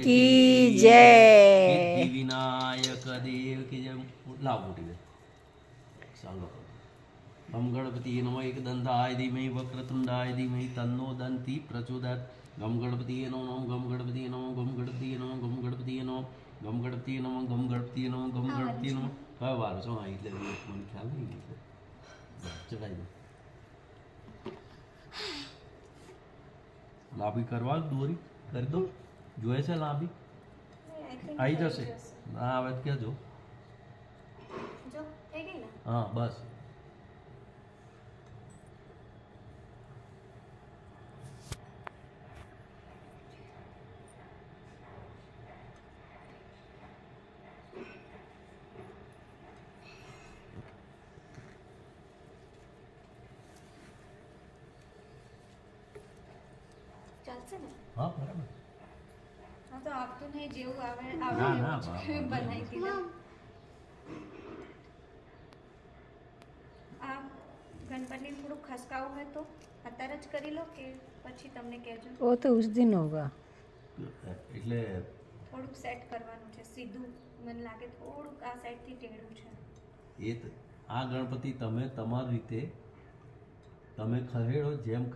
की जय। सिद्धि विनायक देव की जय। लाओ मोटी बे चालो। गम गणपति नमः एकदंताय धीमहि वक्रतुंडाय धीमहि तन्नो दन्ति प्रचोदयात्। गम गणपति नमः गम गणपति नमः गम गणपति नमः गम गणपति नमः गम गणपति नमः गम गणपति नमः गम गणपति नमः कई बार છો એટલે મને ખ્યાલ નહીં એટલે ચડાઈ દો લાંબી કરવા દોરી કરી દો જોઈએ છે લાંબી આવી જશે ના આવે તો કહેજો હા બસ ચાલશે ને? હા બરાબર હા તો આપતું નહીં જેવું આવે ના, આવે ના, એવું જ બરાબર. બનાવી દીધા. આ ગણપતિને થોડું ખસકાવું હોય તો અત્યારે જ કરી લો કે પછી તમને કહેજો. वो तो उस दिन होगा। એટલે થોડુંક સેટ કરવાનું છે સીધું. મને લાગે થોડુંક આ સાઈડથી ટેઢું છે. આ ગણપતિ તમે તમારી રીતે તમે ખરેડો જેમ